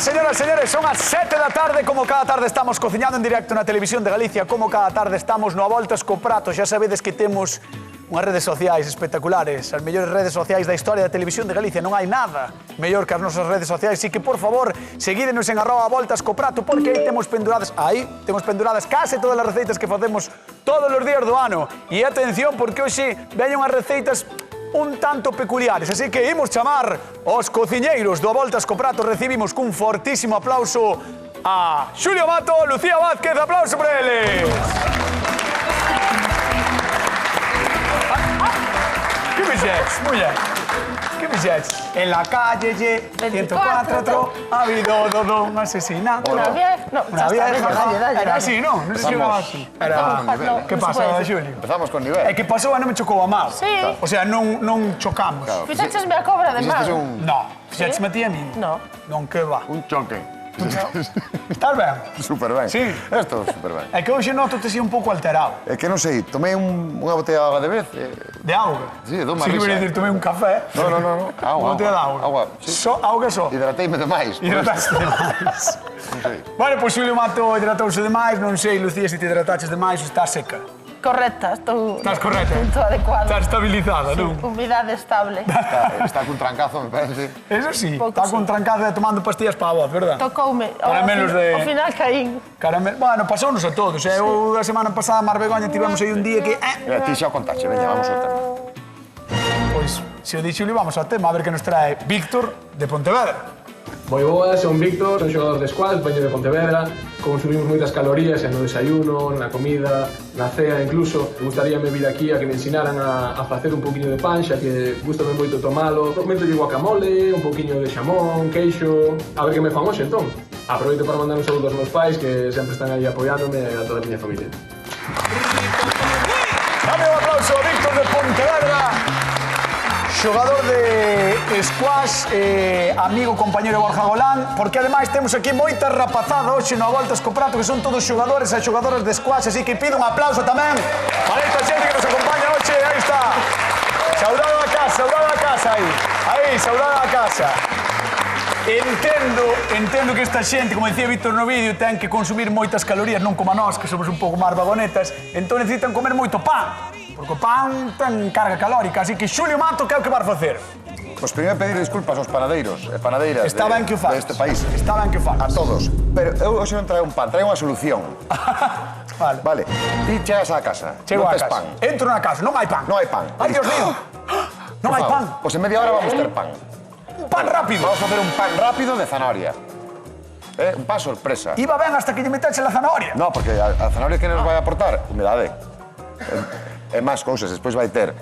señoras, señores, son as 7 da tarde. Como cada tarde estamos cociñando en directo na Televisión de Galicia. Como cada tarde estamos no A Voltas co Prato. Xa sabedes que temos unhas redes sociais espectaculares, as mellores redes sociais da historia da Televisión de Galicia. Non hai nada mellor que as nosas redes sociais. Así que, por favor, seguídenos en @voltascoprato, porque aí temos penduradas case todas as receitas que facemos todos os días do ano. E atención, porque hoxe veñen unhas receitas un tanto peculiares, así que imos chamar os cociñeiros do A Voltas co Prato. Recibimos cun fortísimo aplauso a Xulio Mato, Lucía Vázquez. Aplauso para eles. Que fixetes, muller? Que fixetes? En la calle, 104, ha habido un asesinato. Una vieja, no, Una vieja, dale. era así, ¿no? Non se xogaba así. Que pasaba, Xulio? Empezamos con nivel. Que pasou e non me chocou a mal. Sí. O sea, non chocamos. Fixéchesme a cobra de Fixestes mal. un No, fixéchesme a ti e a mí. No. Non que va. choque. Estás ben? Super ben. Sí. Estou super ben. É que hoxe noto-te así un pouco alterado. É que non sei, tomei unha botella de auga de vez. De auga. Sí, dou unha Si que risa. me decir, tomei un café. No. Unha Auga. botella de auga. Auga, sí. Auga só. Hidrateime demais. Hidrataste demais. Non sei. Bueno, pois Xulio Mato hidratouse demais. Non sei, Lucía, se te hidrataches demais ou estás seca. Correcta, estou... Estás correcta. Punto adecuado. Estás estabilizada, non? Humidade estable. Está cun trancazo, me parece. Eso sí, Pouco está sí. con trancada tomando pastillas para a voz, verdad? Tocoume. Caramelos de- Ao final caín. Caramelo. Bueno, pasounos a todos. Eu a semana pasada, Mar Begoña, tivemos aí un día que... Mira, ti xa o contaxe, veña, vamos ao tema. Pois, se o di Xulio, vamos ao tema, a ver que nos trae Víctor de Pontevedra. Moi boas, son Víctor, son xogador de squash, veño de Pontevedra, consumimos moitas calorías no desayuno, na comida, na cea incluso. Gustaríame vir aquí a que me ensinaran a facer un poquinho de pan, xa que gustame moito tomalo. Meto guacamole, un poquinho de xamón, queixo... A ver que me fan hoxe, entón. Aproveito para mandar un saludo aos meus pais, que sempre están aí apoiándome, e a toda a miña familia. Dame un aplauso a Víctor de Pontevedra, xogador de squash, amigo, compañero Borja Golán, porque ademais temos aquí moita rapazada hoxe no A Voltas co Prato, que son todos xogadores e xogadoras de squash, así que pido un aplauso tamén para esta xente que nos acompaña hoxe. Aí está. Saudade a casa, aí, saudade a casa. Entendo que esta xente, como dicía Víctor no vídeo, ten que consumir moitas calorías, non como a nós, que somos un pouco máis vagonetas, entón necesitan comer moito pan, porque o pan ten carga calórica, así que Xulio Mato, que é o que vas facer? Pois primeiro pedir disculpas aos panadeiros e panadeiras Está ben que o fagas. deste país. Está ben que o A fagas. todos. Pero eu hoxe non traio un pan, traio unha solución. Vale. Vale, ti chegas á casa, Chego non a tes casa. pan. Entro na casa, non hai pan. Non hai pan. Ai, Dios mío. Non hai pan. Pois en media hora vamos ter pan. Un pan rápido. Vamos a facer un pan rápido de zanahoria. Un pan sorpresa. Iba ben hasta que lle meteche la zanahoria. No, porque a zanahoria que nos vai aportar humedade. E máis cousas, despois vai ter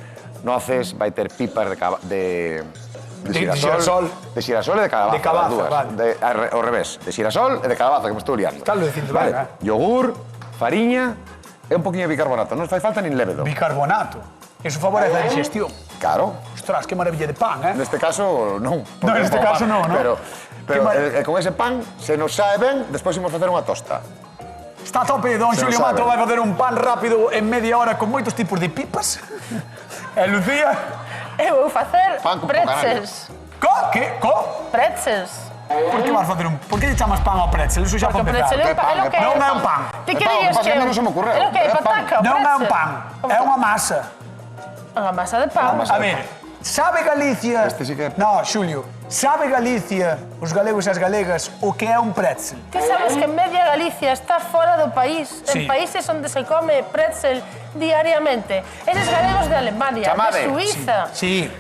noces, vai ter pipas de xirasol. De xirasol e de calabaza. De calabaza, as dúas. vale. Ao revés, de xirasol e de calabaza, que me estou liando. Estás dicindo ben, eh? Yogur, fariña e un poquinho de bicarbonato. Non fai falta nin lévedo. Bicarbonato. Eso favorece a digestión. Claro. Ostras, que maravilla de pan, eh? Neste caso, non. No, neste caso non, non? Pero con ese pan, se nos sae ben, despois imos facer unha tosta. Está a tope, don Se Xulio lo sabe. Mato vai facer un pan rápido en media hora con moitos tipos de pipas. E Lucía? Eu vou facer Pan con pretzels. Que? Pretzels. Por que vas facer un... Por que lle chamas pan ao pretzel? Eso xa Porque para pretzel empezar. é o que Non é un pan. Ti que É pan, dirías pasa que que... non se me ocurreu. É o que é É pan. pataca, o Non é un pretzel. pan, é unha masa. Unha masa de pan. A ver, sabe Galicia... Este sí que é- No, Xulio, sabe Galicia, os galegos e as galegas, o que é un pretzel? Ti sabes que en media Galicia está fora do país, Sí. en países onde se come pretzel diariamente. Eses galegos de Alemania, Chamade. de Suiza. Sí,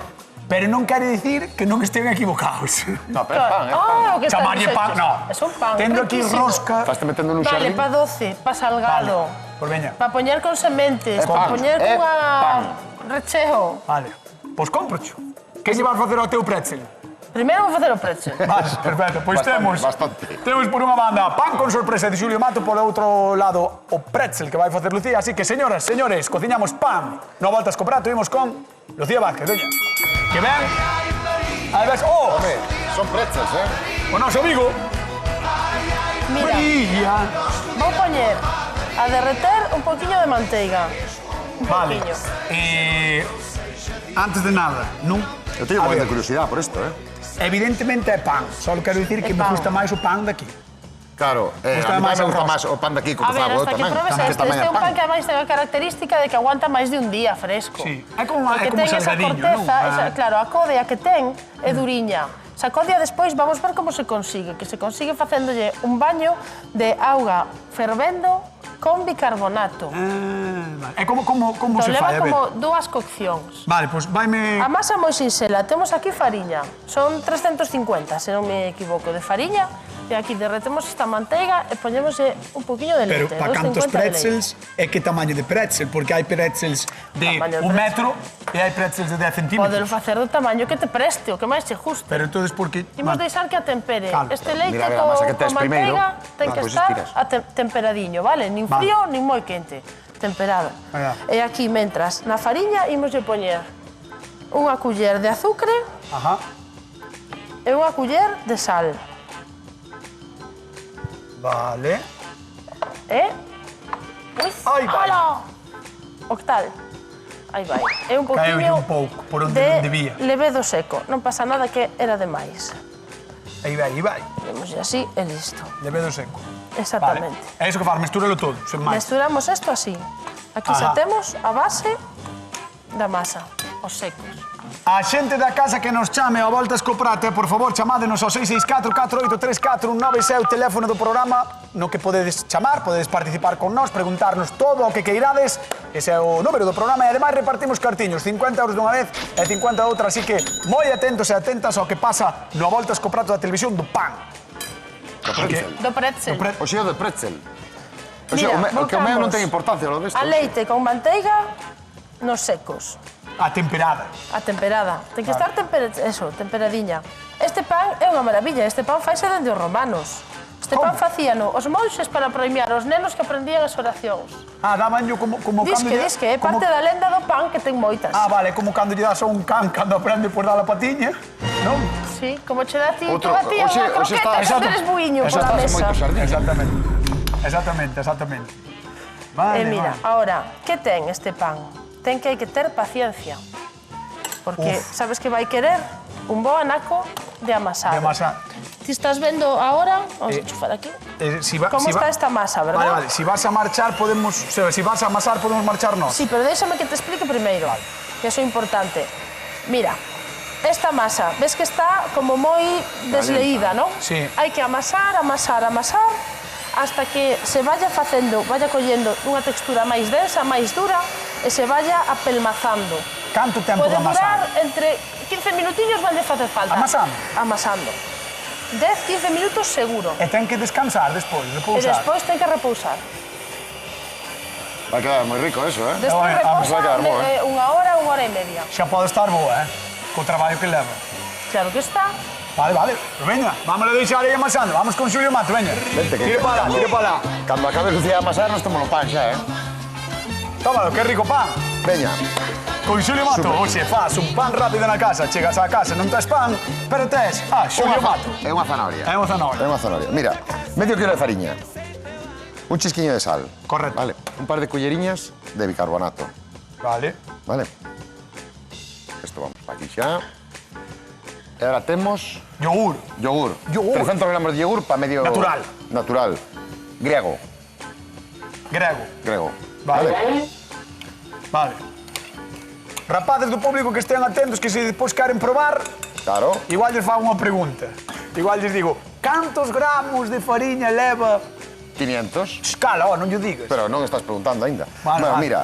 pero non quere dicir que non estén equivocados. No, pero é pan, é pan. Oh, que tal Chamarlle pan, dixeches? no. Es un pan Tendo aquí riquísimo. rosca... Estás metendo nun Vale, xardín. pa doce, pa salgado, Pues veña, pa poñer con sementes, É pa pan, poñer é cunha pan. recheo. vale. Pois comprocho. Que lle vas facer ao teu pretzel? Primeiro vou facer o pretzel. Vale, perfecto. Pois Bastante. temos por unha banda pan con sorpresa de Xulio Mato, por outro lado o pretzel que vai facer Lucía. Así que, señoras, señores, cociñamos pan. No voltas co prato, imos con Lucía Vázquez, veña. Que ven? Aí ves, oh, Home, son pretzels, o noso amigo. Mira, María. vou poñer a derreter un poquinho de manteiga. Un Vale. poquinho. Antes de nada, non... Eu teño A moita ver. curiosidade por isto, Evidentemente é pan, só quero dicir que me gusta máis o pan daqui. Claro, a mí me gusta máis o pan daqui que o A que ver, fago hasta que tamén. probes este é un pan que ademais ten a característica de que aguanta máis de un día fresco. Sí, é como Porque ten esa salgadiño, corteza, non? claro, a codea que ten é duriña. Esa codea despois vamos ver como se consigue, que se consigue facéndolle un baño de auga fervendo con bicarbonato. É como se Leva fai, a ver. como dúas coccións. Vale, pois vaime... A masa moi sinxela, temos aquí fariña, son 350, se non me equivoco, de fariña, e aquí derretemos esta manteiga e poñémoslle un poquinho de Pero leite, para cantos 250 de leite. pretzels e que tamaño de pretzel? Porque hai pretzels de Tamaño de un pretzel. metro e hai pretzels de 10 Podelo centímetros. facer do tamaño que te preste, o que máis che guste. Pero entonces porque... Imos deixar que a tempere. Calma. Este leite Mira, a ver, a masa que tes con primeiro. manteiga ten que Pois estar estiras. temperadiño, vale? Nin Vale. frío, nin moi quente. Temperado. Venga. E aquí, mentras, na fariña imoslle poñer unha culler de azucre Ajá. e unha culler de sal. Vale. E... Ui, Ai, vai. ala! O que tal? Aí vai. É un Caeulle poquinho un pouco, por onde de non debía. levedo seco. Non pasa nada que era demais. Aí vai, aí vai. Vemoslle así e listo. Levedo seco. Exactamente. Vale. É iso que faz, mestúralo todo, sen máis. Mesturamos isto así. Aquí Ajá. xa temos a base da masa, os secos. A xente da casa que nos chame ao Voltas co Prato, por favor, chamádenos ao 664-483419, ese é o teléfono do programa no que podedes chamar, podedes participar con nós, preguntarnos todo o que queirades. Ese é o número do programa e ademais repartimos cartiños, 50 euros dunha vez e 50 outra, así que moi atentos e atentas ao que pasa no Voltas co Prato da televisión do pan. Do pretzel. O xeo de pretzel. O Mira, sea, o que o meu non voltamos. ten importancia, lo desto. A leite con manteiga nos secos. A temperada. A temperada. Ten que estar temperadiña. Este pan é unha maravilla. Este pan faise dende os romanos. Este pan facíano os monxes para premiar os nenos que aprendían as oracións. Ah, dabanllo como Diz cando... que é parte da lenda do pan que ten moitas. Ah, vale, como cando lle das a un can cando aprende por dar a patiña, non? Sí, como che dá ti Outro- tú a ti unha hoxe croqueta, está- que eres buiño Eso pola está mesa. moito sardín. Exactamente. Vale, Mira, vale. ahora, que ten este pan? Ten que hai que ter paciencia. Porque sabes que vai querer un bo anaco de amasado. De masa. Ti estás vendo ahora, vamos a chufar aquí, como está esta masa, verdad? Vale, si vas a marchar podemos, o sea, si vas a amasar podemos marcharnos. Sí, pero déxame que te explique primeiro, que eso é importante. Mira, esta masa, ves que está como moi desleída, non? Sí. Hai que amasar, hasta que se vaya facendo, vaya collendo unha textura máis densa, máis dura, e se vaya apelmazando. Canto tempo Pode de amasar? durar entre 15 minutiños van de facer falta. Amasando? Amasando. 10-15 minutos seguro. E ten que descansar despois, E repousar. despois ten que repousar. Vai quedar moi rico eso, eh? Despois vai reposa quedar bo, unha hora e media. Xa pode estar boa, co traballo que leva. Claro que está. Vale, pero veña, vámonos a deixar aí amasando. Vamos con Xulio Mato, veña. Vente, que- Tire para lá. Cando acabe Lucía de amasar, nos tomamos pan xa, eh? Tómalo, que rico pan. Veña, Con Xulio Mato, Super. oxe, faz un pan rápido na casa, chegas á casa, non tes pan, pero tes, Xulio Mato. é unha zanahoria. É unha zanahoria. É unha zanahoria. Mira, medio kilo de fariña, un chisquiño de sal. Correcto. Vale, un par de culleriñas de bicarbonato. Vale. Vale. Esto vamos para aquí xa. E agora temos Yogur. yogur. Yogur. 300 gramos de yogur para medio... Natural. Natural. Griego. Grego. Grego. Vale. Rapaces do público que estean atentos, que se depois queren probar, Claro. igual lles fago unha pregunta. Igual lles digo, cantos gramos de fariña leva... 500. Escala, non lle digas. Pero non estás preguntando ainda. Vale, Bueno, vale. mira,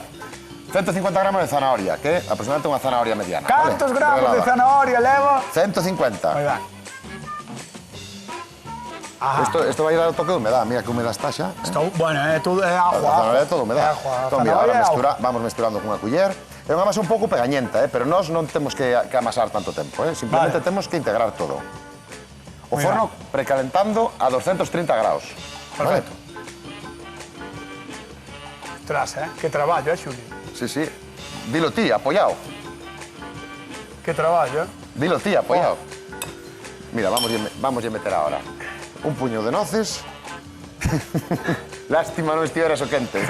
150 gramos de zanahoria, que é aproximadamente unha zanahoria mediana. Cantos vale? gramos de Regalada. zanahoria leva... 150. Aí va. Ajá. Esto vai dar o toque de humedad. Mira que húmeda está xa. Está, bueno, é todo, é agua. A zanahoria é todo É humedad. agua, Entón, mira, zanahoria ahora é agua. vamos mezclando con unha culler. É unha masa un pouco pegañenta, pero nós non temos que amasar tanto tempo, simplemente Vale. temos que integrar todo. O Moi forno precalentando a 230 graus. Perfecto. Ostras, que traballo, Xuli? Sí, sí. Dilo ti, apoyado. Que traballo, Dilo ti, apoyado. Mira, vamos a meter ahora un puño de noces. Lástima non estiveras o quente.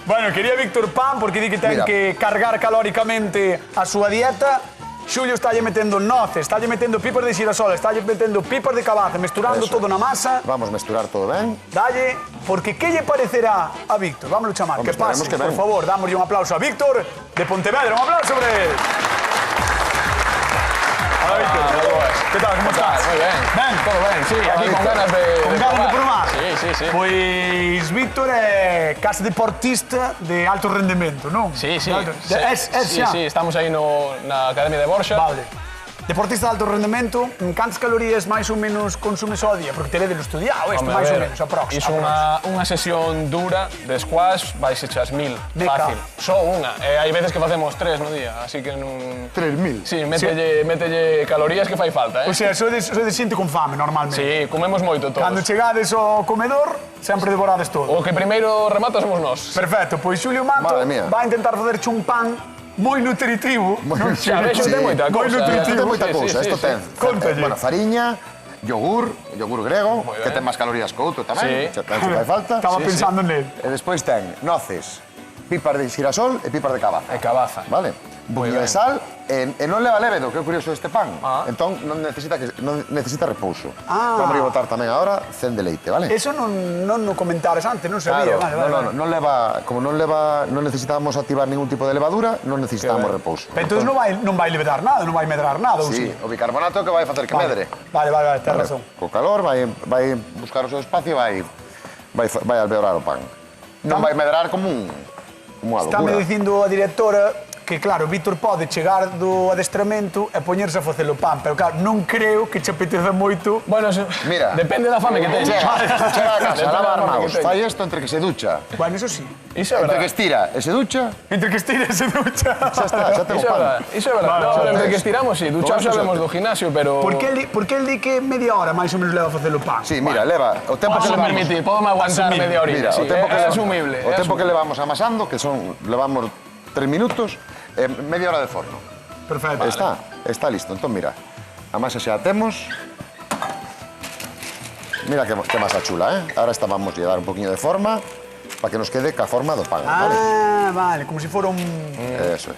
Bueno, quería Víctor pan porque di que ten Mira. que cargar calóricamente a súa dieta Xulio estálle metendo noces, estálle metendo pipas de xirasol, estálle metendo pipas de cabaza, mesturando todo na masa. Vamos mesturar todo ben. Dalle, porque que lle parecerá a Víctor? Vámonos chamar, Hombre, que pase, esperemos que por ben. favor, dámoslle un aplauso a Víctor de Pontevedra, un aplauso sobre él. Hola, Víctor. ¿Qué tal? ¿Cómo estás? Muy bien. Ben. Todo ben, sí, aquí con ganas de... Con ganas de probar? Sí. Pois Víctor é case deportista de alto rendemento, non? Sí. Sí, Estamos aí na Academia de Borxa. Vale. Deportista de alto rendemento, cantas calorías máis ou menos consumes ao día? Porque terédelo estudiado, isto, máis ou menos, aprox. Iso unha sesión dura de squash, vais echas 1000, Meca. fácil. Só unha. Hai veces que facemos 3 no día, así que non... 3000. Sí, mételle calorías que fai falta, O sea, sodes xente con fame, normalmente. Sí, comemos moito todos. Cando chegades ao comedor, sempre devorades todo. O que primeiro remata somos nós. Perfecto, pois Xulio Mato Madre mía. vai intentar facerche un pan moi nutritivo. Xa, vexo que ten moita Moi cousa. nutritivo. Isto ten moita Sí, cousa. sí, Isto sí. ten, Cóntalle. bueno, fariña, yogur grego, Moi que ben. ten máis calorías que outro tamén, Sí. xa ten que fai falta. Estaba pensando nel. E despois ten noces, pipas de xirasol e pipas de cabaza. E cabaza. Vale? Un poquinho de ben. sal e non leva lévedo, que é curioso este pan. Ah. Entón non necesita repouso. Ah. Vamos a botar tamén agora cen de leite, vale? Eso non o comentares antes, non sabía. Claro, non leva, como non necesitamos activar ningún tipo de levadura, non necesitamos repouso. Pero entón non vai levedar nada, non vai medrar nada, ou Sí, si? o bicarbonato que vai facer que medre. Vale, tens razón. Co calor vai buscar o seu espacio e vai alveorar o pan. Non vai medrar como unha Estáme locura. dicindo a directora que, claro, Víctor pode chegar do adestramento e poñerse a facer o pan, pero, claro, non creo que che apeteza moito. Bueno, Mira. depende da fame que teñas. Chega a casa, Depende lava da fame armaos, que teñas. fai isto entre que se ducha, Bueno, eso sí. Iso é entre que verdade. estira e se ducha, Entre que estires e ducha. xa está, xa ten o Iso é pan. verdade. Iso é verdade. Vale, No, vale. entre que estiramos, sí. Duchaos Con eso sabemos xa do gimnasio, pero... Por que el di que media hora máis ou menos leva a facer o pan? Sí, mira, leva o tempo que Podo levamos. permitir, podo aguantar Asumible. media horita, Mira, sí. o tempo que É asumible. o tempo que levamos amasando, que levamos 3 minutos, media hora de forno. Perfecto. Está listo. Entón, mira, a masa xa a temos. Mira que masa chula, eh? Ahora vamos a dar un poquinho de forma para que nos quede ca forma do pan, vale? Ah, vale, como se fora un... Eso é.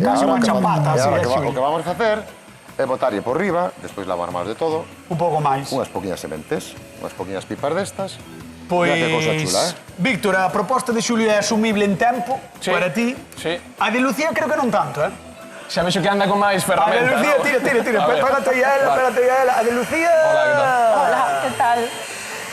Casi unha chapata, así, o que vamos a facer é botarlle por riba, despois lavar máis de todo, un pouco máis. unhas poquinhas sementes, unhas poquinhas pipas destas. Pois, Mira que cousa chula, Víctor, a proposta de Xulio é asumible en tempo Sí. para ti. Sí. A de Lucía creo que non tanto, eh? Xa vexo que anda con máis A de ferramenta, Lucía, ¿no? tira. A ver. Pégate a ela, Vale. pégate a ela. A de Lucía... Hola, ¿qué tal? Hola, que tal?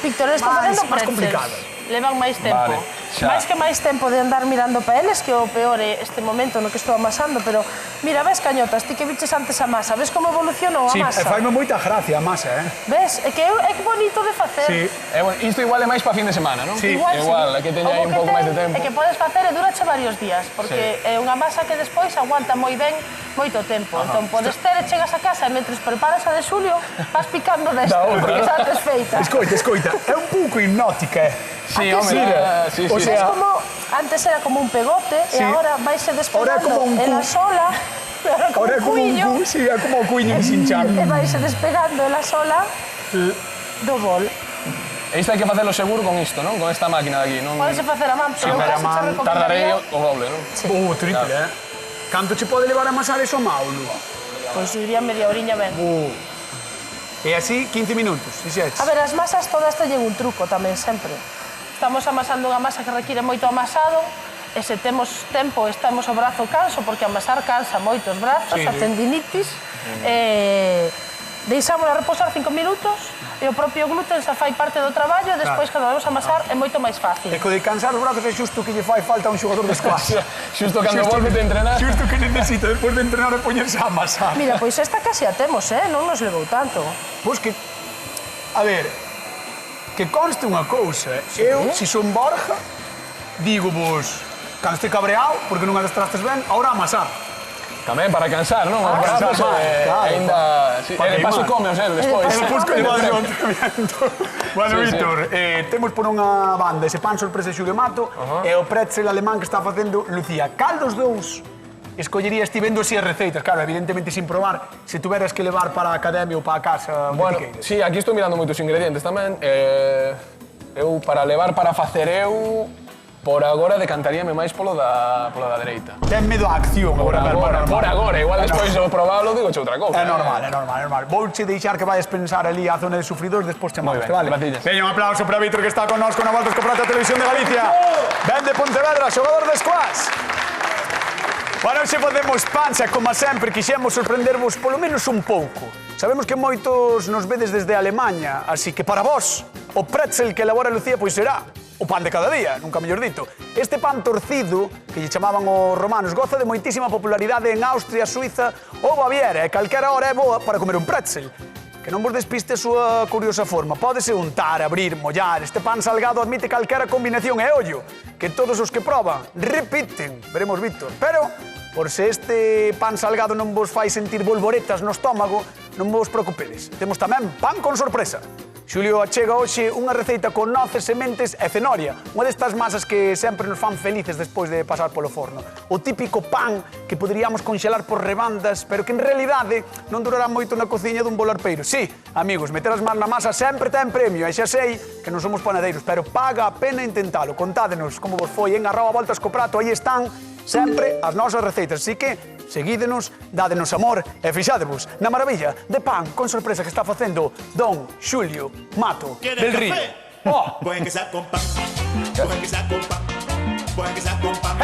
Víctor, estou Máis facendo pretzels. complicado. Levan máis tempo. Vale, xa. Máis que máis tempo de andar mirando para eles, que o peor é este momento no que estou amasando, pero mira, ves cañotas, ti que viches antes a masa, ves como evolucionou a Sí, masa? faime moita gracia a masa, eh? Ves? É que bonito de facer. Sí. Bueno, isto igual é máis para fin de semana, non? Sí. Igual, Igual, é que teña aí un pouco máis de tempo. É que podes facer e durache varios días, porque é unha masa que despois aguanta moi ben moito tempo. Entón, podes ter e chegas a casa e mentres preparas a de Xulio, vas picando desta, porque xa antes feita. Escoita, é un pouco hipnótica, eh? Sí, que home, sí? sí, O sí. sea, Es como, antes era como un pegote Sí. e agora vaise Ahora é despegando como un en la cu. sola, como Ahora é un como cuillo, un sí, é como o cuiño de Sinchan. e vaise despegando en la sola do bol. E isto hai que facelo seguro con isto, non? Con esta máquina de aquí, non? Podes facer a man, pero eu facer a casi man, te Tardarei recomendaría... o doble, non? Triple, eh? Canto che pode levar a amasar eso Maulo? Pois diría media oriña ben. E así, 15 minutos, dixetes. A ver, as masas todas teñen un truco tamén, sempre. Estamos amasando unha masa que require moito amasado, e se temos tempo estamos o brazo canso, porque amasar cansa moito os brazos, Sí, a tendinitis, deixámola reposar 5 minutos, e o propio gluten xa fai parte do traballo, e despois, cando vamos a amasar, é moito máis fácil. E co de cansar os brazos é xusto que lle fai falta a un xogador de squash. Xusto cando volve de entrenar. Xusto que necesita, despois de entrenar, e poñerse a amasar. Mira, pois esta casi a temos, non nos levou tanto. Pois que... A ver, que conste unha cousa. Eu, se son Borja, digo vos, cando este cabreado, porque non adestrastes ben, ahora a amasar. Tamén para cansar, non? Os cansar brazos, máis, claro, aínda... Sí, para e de paso queimar. comeos, despois. E despois que llevades o entrenamiento. Bueno, Sí, sí. Víctor, temos por unha banda ese pan sorpresa de Xulio Mato e o pretzel alemán que está facendo Lucía. Cal dos dous escollerías ti vendo así as receitas? Claro, evidentemente sin probar, se tuveras que levar para a academia ou para a casa, Bueno, onde ti queiras. sí, aquí estou mirando moitos ingredientes tamén. Eu, para levar para facer eu, Por agora decantaríame máis polo da dereita. Ten medo a acción. Por agora. Igual despois de probalo digo outra cousa. É normal. Vouche deixar que vayas pensar ali á zona de sufridores, despois chamamos, vale? gracias. Veña, un aplauso para Víctor, que está connosco na Voltas co Prato Televisión de Galicia. Ven de Pontevedra, xogador de squash. Bueno, xe podemos panxa, como sempre, quixemos sorprendervos polo menos un pouco. Sabemos que moitos nos vedes desde Alemanha, así que para vos, o pretzel que elabora Lucía pois será o pan de cada día, nunca mellor dito. Este pan torcido, que lle chamaban os romanos, goza de moitísima popularidade en Austria, Suiza ou Baviera, e calquera hora é boa para comer un pretzel. Que non vos despiste a súa curiosa forma. Pódese untar, abrir, mollar. Este pan salgado admite calquera combinación e ollo, que todos os que proban repiten. Veremos, Víctor. Pero, por se este pan salgado non vos fai sentir bolboretas no estómago, non vos preocupedes. Temos tamén pan con sorpresa. Xulio achega hoxe unha receita con noces, sementes e cenoria. Unha destas masas que sempre nos fan felices despois de pasar polo forno. O típico pan que poderíamos conxelar por rebandas, pero que en realidade non durará moito na cociña dun bolarpeiro. Sí, amigos, meter as mans na masa sempre ten premio, e xa sei que non somos panadeiros, pero paga a pena intentalo. Contádenos como vos foi en @voltascoprato, aí están sempre as nosas receitas, así que seguídenos, dádenos amor e fixádevos na maravilla de pan con sorpresa que está facendo don Xulio Mato del Río. Oh. Pueden que sea con pan, pueden que sea con pan, pueden que sea con pan,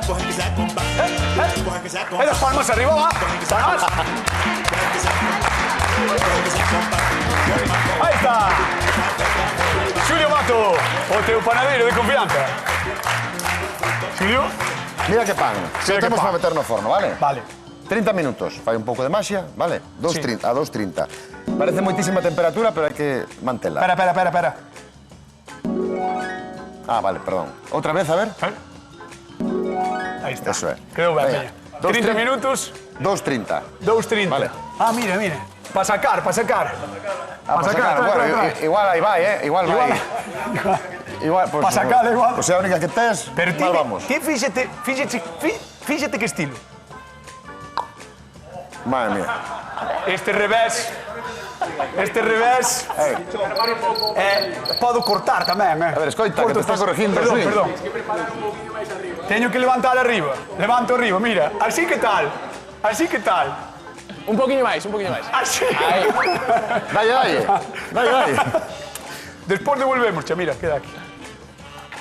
pueden que sea con pan, pueden que sea con pan. E das palmas arriba, va. Palmas. Aí está. Xulio Mato, o teu panadeiro de confianza. Xulio? Mira que pan. Mira que Temos pan. para meter no forno, vale? Vale. 30 minutos. Fai un pouco de maxia, vale? Sí. A 2.30. Parece moitísima temperatura, pero hai que mantela. Espera. Ah, vale, perdón. Outra vez, a ver. Aí está. Eso é. Quedou ben, Veña. veña. 30 minutos, 2.30. 2:30. Vale. Ah, mira. Pa sacar. Ah, para sacar. Bueno, igual aí vai, Igual vai. Igual, pues, Pa sacar, igual. Pues é a única que tes, Pero ti, mal vamos. ti fíxate que estilo. Madre mía. Este revés. Podo cortar tamén, A ver, escoita, que te está corregindo, Perdón, sí. perdón. Teño que levantar arriba. Levanto arriba, mira. Así que tal. Un poquinho máis. Así. Dalle. Despois devolvemos, xa, mira, queda aquí.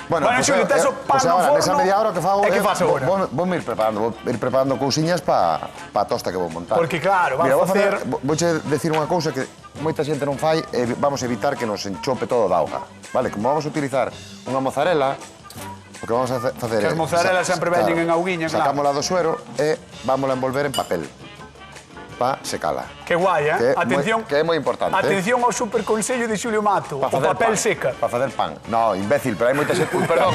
Bueno, Bueno, Xulio, tes o pan no agora, nesa forno. media hora que fago... E que fas agora? Vou ir preparando cousiñas pa a tosta que vou montar. Porque, claro, Mira, vamos a facer... Vouche decir unha cousa que moita xente non fai e vamos a evitar que nos enchope todo da auga. Vale, como vamos a utilizar unha mozzarella, o que vamos a facer Que as mozzarelas sempre veñen en auguiña, claro. Sacámola do suero e vámola envolver en papel pa secala. Que guai, Que é Atención. que é moi importante. Atención ao super consello de Xulio Mato. O papel seca. Para facer pan. No, imbécil, pero hai moita xente... Perdón.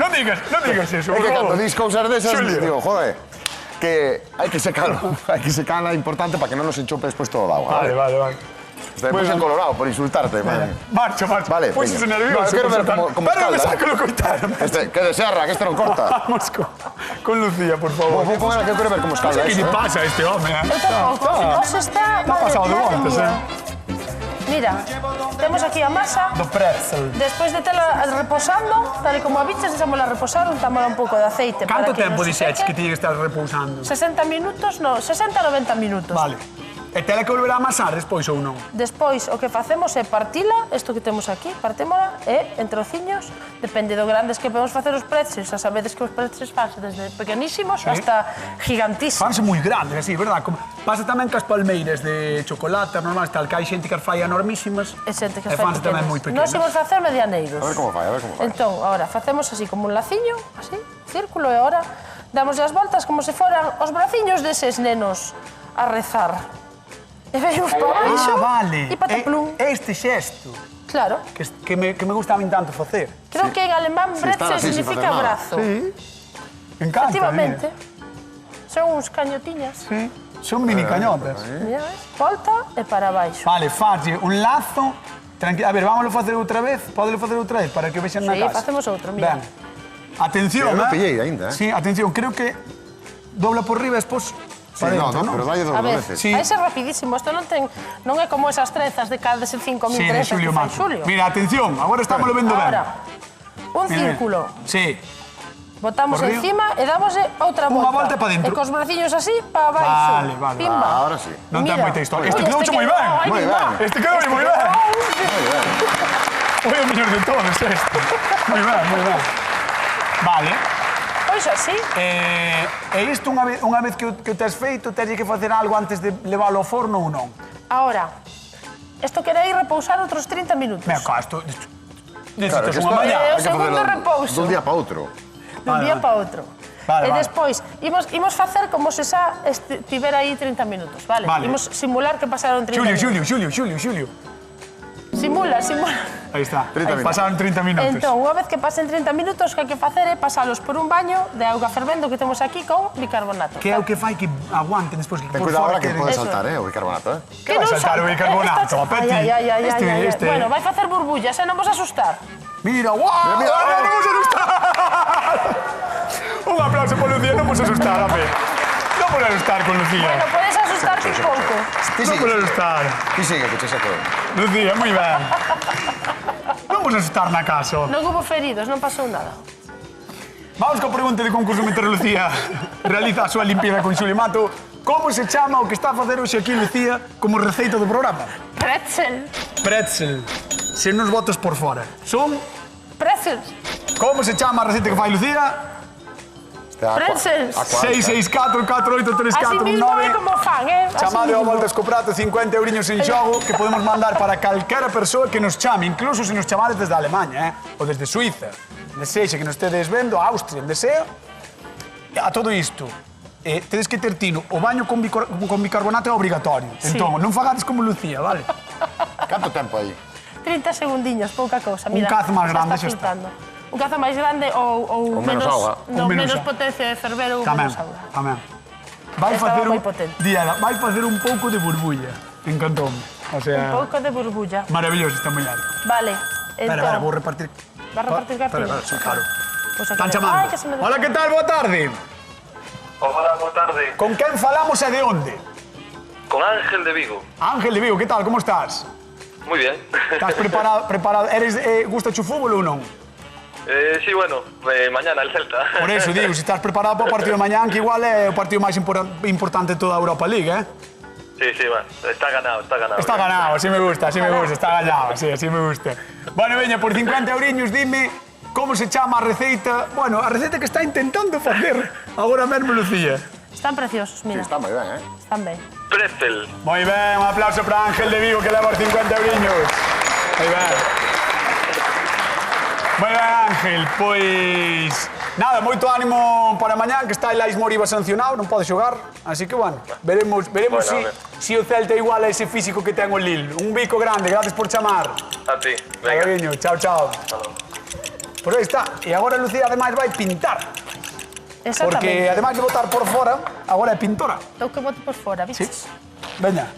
Non digas eso, É por que cando favor. dis cousas desas, Xulio. digo, joder, que hai que secalo. Hai que secala, importante, para que non nos enchope despois todo o auga. Vale. Estaremos en Colorado por insultarte, man. Marcha. Vale, Pósese veña. nervioso. No, quero ver como Pero me escalda. saco lo cortar. Que de serra, que este non corta. Vamos con Lucía, por favor. Vou poner que quero ver como escalda ¿Qué le esto. pasa a este hombre? Eu tampouco, os está... Está pasado de voltas, Mira, temos aquí a masa. Do pretzel. Despois de tela reposando, tal e como a bichas, deixámola reposar, untámola un pouco de aceite. Canto para que tempo non se dixetes seque. que tiñe que estar repousando? 60 minutos, no, 60-90 minutos. Vale. E tela que volver a amasar despois ou non? Despois, o que facemos é partila, isto que temos aquí, partémola, e en trociños, depende do grandes que podemos facer os pretzels, xa sabedes que os pretzels fanse desde pequenísimos hasta gigantísimos. Fanse moi grandes, así, verdad? Pasa tamén cas palmeiras de chocolate, normal, tal, que hai xente que as fai enormísimas, E xente que e fanse tamén moi pequenas. Nós imos facer medianeiros. A ver como fai. Entón, ahora, facemos así como un laciño, así, círculo, e ahora damos as voltas como se foran os braciños deses nenos a rezar. E veños para baixo Vale. e pataplum. Este xesto Claro. que me gusta a min tanto facer. Creo que en alemán bretzel así, sin significa facer nada. brazo. Encanta, Efectivamente. Son uns cañotiñas. mira. Sí. Son mini cañotas. Mira, ves? Volta e para baixo. Vale, falle un lazo. A ver, vámonos facer outra vez. Pódelo facer outra vez para que o vexan na Sí, casa. facemos outro, mira. Ben. Atención, Eu non pillei aínda, Sí, atención, creo que dobla por riba e despois Sí, para no, dentro, pero dalle A dos ver, veces. Sí. vai ser rapidísimo. Isto non é como esas trenzas de cada 5.000 Sí, de trenzas que Xulio fai Mato. Xulio. Mira, atención, agora estamos vendo ben. Ahora, Un círculo. Sí. Botamos Por río. encima e dámosle outra volta. Unha volta para dentro. E cos braciños así, para baixo. Vale. Pimba. Ahora sí. Non ten Mira. moita historia. Ui, Este quedou moi ben. Ai, Moi mi ben. má. Este quedou moi ben. Foi o mellor de todos este. Moi ben. Vale. Pois así. E isto unha vez que o tes feito, tens que facer algo antes de leválo ao forno ou non? Ahora, isto queréis repousar outros 30 minutos. Mira, cá, isto... Claro, Necesitas que unha isto mañá. É o hai que segundo facelo repouso. dun día para outro. Dun día para outro. Vale, E vale. despois, imos facer como se xa estivera aí 30 minutos, vale? Vale. Imos simular que pasaron 30 minutos. Xulio. Simula. Aí está. 30 minutos. Pasaron 30 minutos. Entón, unha vez que pasen 30 minutos, o que hai que facer é pasalos por un baño de auga fervendo que temos aquí con bicarbonato. Que é o que fai que aguanten despois que Ten por cuidado fora ahora que quede- pode Eso. saltar, o bicarbonato, Que vai saltar o bicarbonato, Esta- Peti? Ai. Este. Bueno, vai facer burbullas, non vos asustar. Mira, guau! Mira, Ahora non vos asustar! Un aplauso por Lucía, non vos asustar, a ver. Non vos asustar con Lucía. Bueno, podes asustarte un pouco. Non vos asustar. Ti sigue, que che saco. Lucía, moi ben. Non vos asustar na casa. Non hubo feridos, non pasou nada. Vamos coa pregunta de concurso mentre Lucía realiza a súa limpieza con Xulio Mato. Como se chama o que está a facer hoxe aquí Lucía como receita do programa? Pretzel. Pretzel. Se nos votos por fora. Son... Pretzel. Como se chama a receita que fai Lucía? Pretzels. 664-4834-9. Así mismo é como fan, Así Chamade ao mismo. Voltas co Prato, 50 euriños en xogo que podemos mandar para calquera persoa que nos chame, incluso se nos chamades desde Alemanha, ou desde Suiza, onde sexa que nos tedes vendo, Austria, onde sea. A todo isto, tedes que ter tino, o baño con bicarbonato é obrigatorio. Sí. Entón, non fagades como Lucía, vale? Canto tempo aí? 30 segundiños, pouca cousa. Mira, cazo máis grande, xa xa está. filtrando. Un cazo máis grande ou menos auga. Non, Ou menos menos auga. potencia de ferver ou Tamén, menos auga. tamén. Vai Estaba facer moi potente. Diana, vai facer un pouco de burbulla. Encantoume. O Un sea, pouco de burbulla. maravilloso, está moi alto. Vale. Espera, vou repartir. Vas repartir cartiñas? Sí, claro. Pues Están Ai, chamando. que se me Hola, que tal? Boa tarde. Hola, boa tarde. Con quen falamos e de onde? Con Ángel de Vigo. Ángel de Vigo, que tal? Como estás? Muy bien. Estás preparado? Eres, gusta o fútbol ou non? Sí, bueno, mañana el Celta. Por eso digo, se estás preparado para o partido de mañán, que igual é o partido máis importante de toda a Europa League, eh? Sí, bueno, está ganado, está ganado. Está ganado, así me gusta, está ganado, sí, así me gusta. Bueno, veña, por 50 euriños, dime como se chama a receita, bueno, a receita que está intentando facer agora mesmo Lucía. Están preciosos, mira. Está moi ben, Están ben. Pretzel. Moi ben, un aplauso para Ángel de Vigo que leva os 50 euriños. Moi ben. Moi ben, Ángel, pois... Nada, moito ánimo para mañá, que está Elais Moriba sancionado, non pode xogar, así que, bueno, veremos Bueno, si o Celta igual a ese físico que ten o Lille. Un bico grande, gracias por chamar. A ti. Venga. Cariño, chao, chao. Pois aí está. E agora Lucía, ademais, vai pintar. Porque, Exactamente. ademais de botar por fora, agora é pintora. Eu que boto por fora, viches? Veña.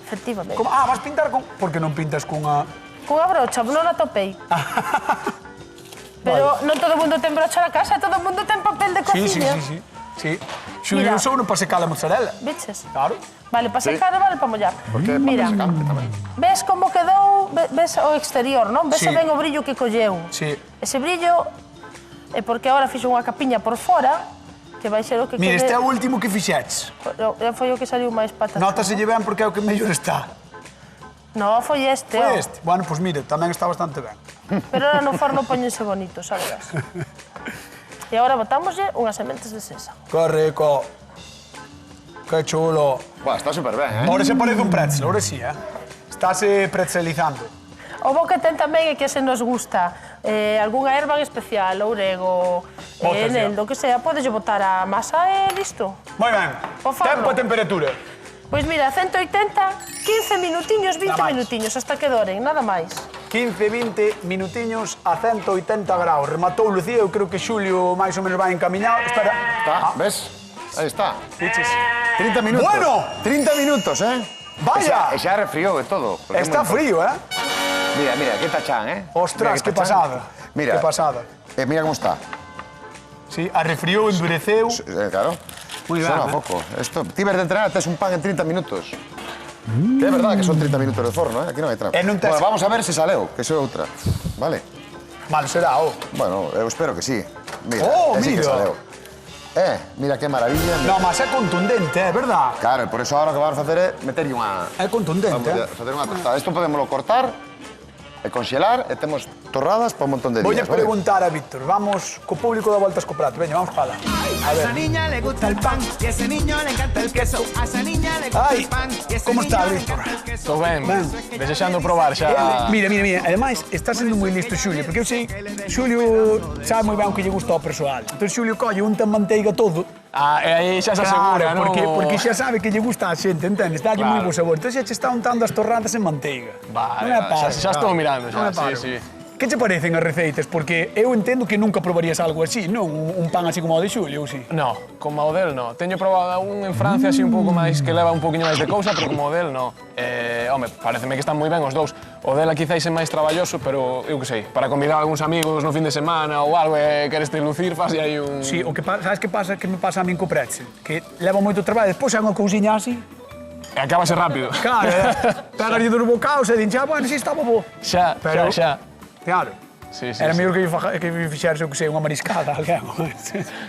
Efectivamente. Como, vas pintar con... Por que non pintas cunha... Cunha brocha, non a topei. Pero non todo o mundo ten brocha na casa, todo o mundo ten papel de cociña. Sí. Xulio Mira. usou non para secar a mozzarella. Viches? Claro. Vale, para secar e vale para mollar. Que Mira, ves como quedou, ves o exterior, non? Ves Sí. ben o brillo que colleu. Sí. Ese brillo é porque agora fixo unha capiña por fora, que vai ser o que Mira, quede... este é o último que fixeches. Foi o que saliu máis patas. Nótaselle ben porque é o que mellor está. No, foi este. Foi ó. este. Bueno, pois mira, tamén está bastante ben. Pero ahora no forno poñense bonitos, sabes? E agora botámoslle unhas sementes de sésamo. Que rico. Que chulo. Buah, está super ben, Ahora se parece un pretzel, ahora sí, Estáse pretzelizando. O bo que ten tamén é que se nos gusta algunha erva en especial, ourego, Botas, eneldo, que sea, podes botar a masa e listo. Moi ben. O forno. Tempo e temperatura. Pois mira, 180, 15 minutiños, 20 Nada máis. minutiños, hasta que doren, nada máis. 15-20 minutiños a 180 graus. Rematou Lucía, eu creo que Xulio máis ou menos vai encaminhado. Espera. Está, ves? Aí está. Piches. 30 minutos. Bueno. 30 minutos, Vaya. E xa refriou e todo. porque é Está moi frío, Mira, aquí está Chan, Ostras, Mira que está Chan. pasada. Mira. Que pasada. Mira como está. Sí, arrefriou, endureceu. Claro. Muy Sona ben, foco. Esto, ti ves de entrenar, tes un pan en 30 minutos. Que é verdade que son 30 minutos de forno, Aquí non hai trampa. E non tes- Bueno, vamos a ver se saleu, que iso é outra. Vale? Malo será, Bueno, eu espero que sí. Mira, Mira. que saleu. Mira que maravilla. No, mas é contundente, é verdad? Claro, e por eso ahora o que vamos a facer é meterlle unha... É contundente, Vamos a facer unha tostada. Isto podémoslo cortar e conxelar e temos torradas para un montón de Voy a días, vale? preguntar a Víctor. Vamos co público da Voltas co Prato. Veña, vamos jala. A esa niña le gusta el pan y a ese niño le encanta el queso. A esa niña le gusta el pan y a ese ¿Cómo niño está, le Víctor? encanta el queso. Estou ben, desexando probar xa... Mira. Ademais, está sendo moi listo Xulio, porque eu sei, Xulio sabe moi ben o que lle gusta ao persoal. Entón, Xulio colle unta manteiga todo. E aí xa se asegura, non? Porque xa sabe que lle gusta a xente, entende? Está moi bo sabor. Entón, xa che está untando as torradas en manteiga. Vale, Non é paro, xa estou mirando non é xa, paro. sí. Que che parecen as receitas? Porque eu entendo que nunca probarías algo así, non? Un pan así como o de Xulio, ou si? No, como o del, no. Teño probado un en Francia así un pouco máis que leva un poquinho máis de cousa, pero como o del, no. Home, pareceme que están moi ben os dous. O dela quizáis é máis traballoso, pero eu que sei, para convidar a algúns amigos no fin de semana ou algo e queres te lucir, faz aí un... Sí, o que sabes que pasa que me pasa a min co pretzel? Que leva moito traballo, despois é unha cousiña así. E acabase rápido. Claro, pegalle dos bocados e din, bueno, si está bobo. Xa. Claro. Sí, Era mellor que fixerse, eu que sei, unha mariscada, alguén.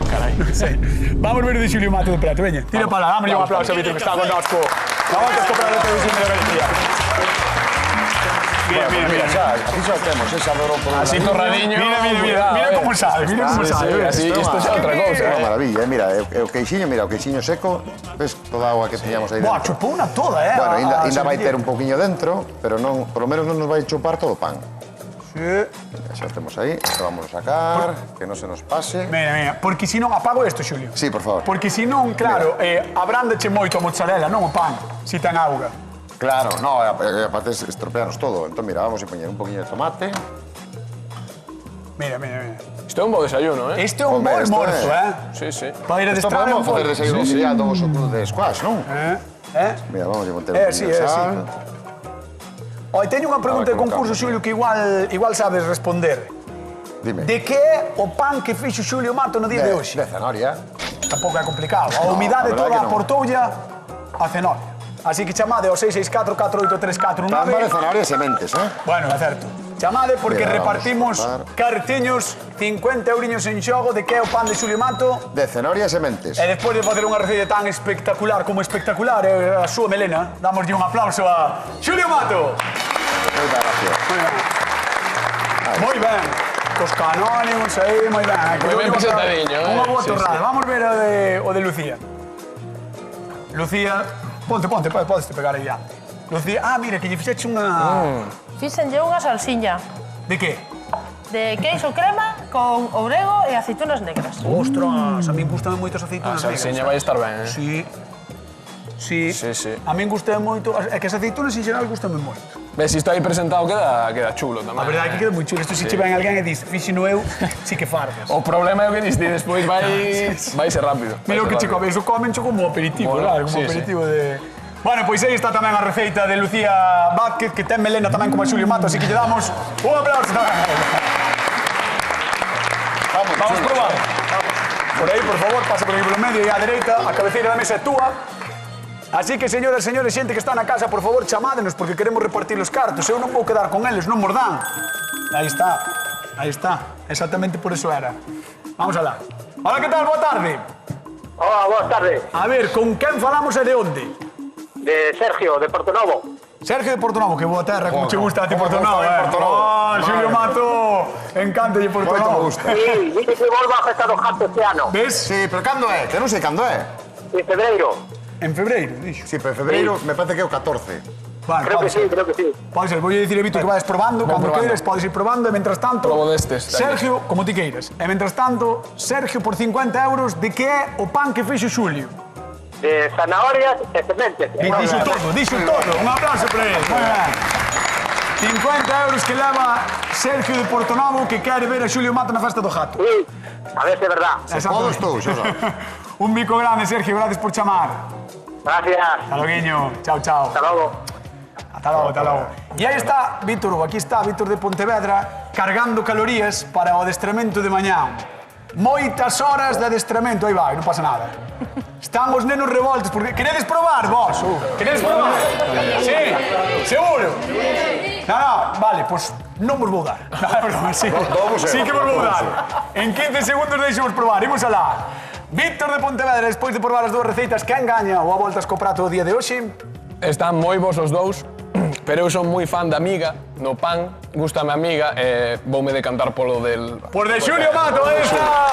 Carai. Non sei. Vamos ver o de Xulio Mato de Prato, veña. Tira para lá, dámoslle un aplauso a Víctor que está con nosco. Na Voltas co Prato de Televisión de Galicia. Mira. Así xa temos, esa adoro por un Así lado. torradiño. Mira como sabe, Así, isto xa é outra cousa. É unha maravilla, mira, o queixiño seco, ves toda a agua que tiñamos aí Buah, dentro. chupou unha toda, Bueno, a ainda vai ter servilleta. un poquinho dentro, pero non, por lo menos non nos vai chupar todo o pan. Sí. Xa temos aí, isto vamos a sacar, que non se nos pase. Mira, porque si non apago isto, Xulio. Sí, por favor. Porque si non, claro, abrándache moito a mozzarella, non o pan, si ten auga. Claro, no, aparte estropeanos todo. Entón, mira, vamos a poñer un poquinho de tomate. Mira. Isto é un bo desayuno, Este é un bo Home, isto almorzo, Sí, sí. Para ir a Isto destrar podemos facer desayuno cereal do vosso club de squash, non? Mira, vamos a meter un Sí, poquinho de sí. sal. Oi, teño unha pregunta de A ver, concurso, con calma. Xulio, que igual sabes responder. Dime. De que é o pan que fixo Xulio Mato no día de hoxe? De zanahoria. Tampouco é complicado. A humidade a verdade toda que non. aportoulla a cenoria. Así que chamade ao 664-48349. Pan de zanahoria e sementes, Bueno, é certo. Chamade porque Mira, vamos repartimos a cortar. cartiños, 50 euriños en xogo de que é o pan de Xulio Mato. De zanahoria e sementes. E despois de facer unha receita tan espectacular como espectacular a súa melena, damoslle un aplauso a Xulio Mato. Moitas gracias. Moi ben. Cos canónimos aí, moi ben. Moi ben presentadiño, Unha boa Sí, torrada. sí. Vamos ver o de Lucía. Lucía, ponte, podes pegar aí diante. Lucía, mira, que lle fixeche unha... Fíxenlle unha salsiña De que? de queixo crema con ourego e aceitunas negras. Ostras, a min gustame moito as A aceitunas salsiña negras. vai estar ben, Sí. Sí. Sí. A min gustame moito, é que as aceitunas en xeral gustame moito. Ves, isto aí presentado queda chulo tamén. A verdade é que queda moi chulo. Isto se che ven alguén e dis, fixino eu, sí que fargas. O problema é o que diste, despois vai ser rápido. Mira o que che comes, o comencho como aperitivo, Bueno, claro, como sí, aperitivo de... Bueno, pois aí está tamén a receita de Lucía Vázquez, que ten melena tamén como a Xulio Mato, así que lle damos un aplauso tamén. Vamos probar. Por aí, por favor, pasa por aí polo medio e á dereita, a cabeceira da mesa é túa. Así que, señoras e señores, xente que está na casa, por favor, chamádenos, porque queremos repartir os cartos. Eu non vou quedar con eles, non mordán. Aí está. Exactamente por eso era. Vamos alá. Hola, que tal? Boa tarde. Hola, buenas tardes. A ver, con quen falamos e de onde? De Sergio, de Portonovo. Sergio de Portonovo, que boa terra, como che gusta a ti Como Portonovo, gusta Portonovo. Xulio Mato, encántalle Portonovo. Moito me gusta. Sí, dice que volva a festa do Jato este ano. Ves? Sí, pero cando é? Que non sei cando é. En febreiro. En febreiro, dixo. Sí, pero en febreiro me parece que é o 14. Vale, Creo que sí, creo que sí. Pode ser, vou dicir a Víctor que vayas probando, cando probando. queires, podes ir probando, e mentras tanto... Probo destes, Sergio, como ti queiras. E mentras tanto, Sergio, por 50 euros, de que é o pan que fixo Xulio? De zanahorias e sementes. Dixo todo. Un aplauso para ele. Moi ben. 50 euros que leva Sergio de Portonovo, que quere ver a Xulio Mato na festa do Jato. Sí, a ver se é verdad. Podo estou, xa sabes. Un bico grande, Sergio, gracias por chamar. Gracias. Hasta luego, chao. Hasta luego. Hasta luego. E aí está Víctor, aquí está Víctor de Pontevedra, cargando calorías para o adestramento de mañá. Moitas horas de adestramento, aí vai, non pasa nada. Están os nenos revoltos, porque queredes probar, vos? Queredes probar? Sí, seguro. No, vale, pues non vos vou dar. Sí que vos vou Vamos. dar. En 15 segundos deixemos probar. Imos alá. Víctor de Pontevedra, despois de probar as dúas receitas, quen gaña o a voltas co prato o día de hoxe? Están moi bons os dous, pero eu son moi fan da amiga, no pan, gústame a amiga, e voume decantar polo del... Por de Xulio Mato, aí está.